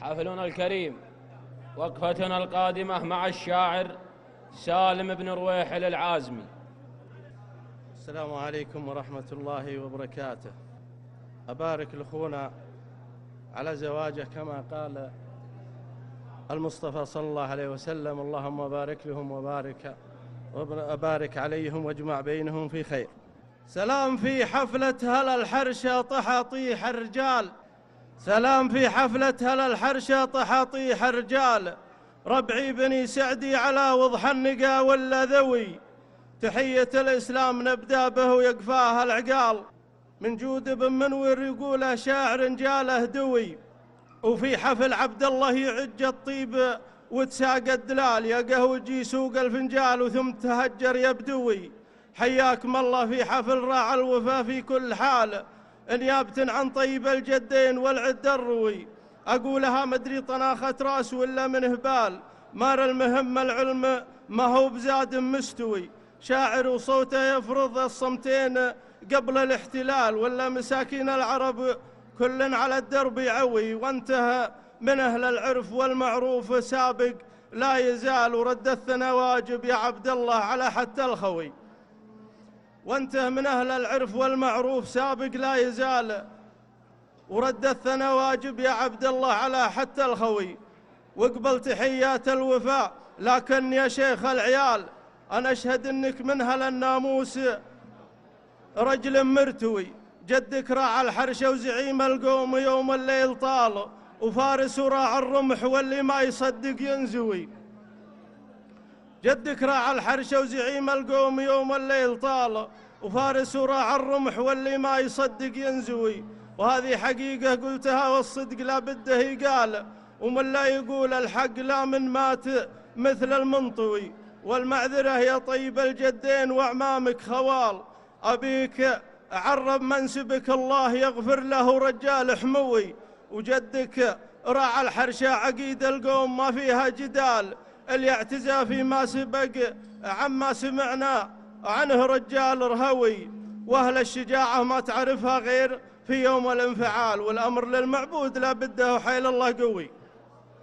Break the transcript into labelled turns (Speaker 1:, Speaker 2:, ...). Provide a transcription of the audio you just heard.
Speaker 1: حفلنا الكريم، وقفتنا القادمة مع الشاعر سالم بن رويحل العازمي.
Speaker 2: السلام عليكم ورحمة الله وبركاته. أبارك لأخونا على زواجه كما قال المصطفى صلى الله عليه وسلم: اللهم بارك لهم وبارك عليهم واجمع بينهم في خير. سلام في حفلة هلا الحرشة طحاطيح الرجال، سلام في حفلة هلا الحرشة طحاطيح الرجال، ربعي بني سعدي على وضح النقا ولا ذوي، تحية الإسلام نبدأ به ويقفاها العقال، من جود بن منور يقوله شاعر جاله دوي، وفي حفل عبد الله يعج الطيب وتساق الدلال، يا قهوجي سوق الفنجال وثم تهجر يا بدوي، حياكم الله في حفل راعى الوفا في كل حال، نيابة عن طيب الجدين والعد الروي، أقولها مدري طناخة راس ولا من هبال، مار المهم العلم ما هو بزاد مستوي، شاعر وصوته يفرض الصمتين قبل الاحتلال، ولا مساكين العرب كل على الدرب يعوي، وانتهى من أهل العرف والمعروف سابق لا يزال، ورد الثنا واجب يا عبد الله على حتى الخوي، وانته من أهل العرف والمعروف سابق لا يزال، ورد الثنا واجب يا عبد الله على حتى الخوي، واقبل تحيات الوفاء، لكن يا شيخ العيال أنا أشهد أنك من أهل الناموس رجل مرتوي، جدك راعى الحرشة وزعيم القوم يوم الليل طال، وفارس وراعى الرمح واللي ما يصدق ينزوي، جدك راعى الحرشة وزعيم القوم يوم الليل طال، وفارس وراعى الرمح واللي ما يصدق ينزوي، وهذه حقيقة قلتها والصدق لا بده يقال، ومن لا يقول الحق لا من مات مثل المنطوي، والمعذرة يا طيب الجدين وأعمامك خوال، أبيك عرب منسبك الله يغفر له رجال حموي، وجدك راعى الحرشة عقيد القوم ما فيها جدال، اللي اعتزى فيما سبق عما سمعنا عنه رجال رهوي، واهل الشجاعة ما تعرفها غير في يوم الانفعال، والأمر للمعبود لا بده حيل الله قوي.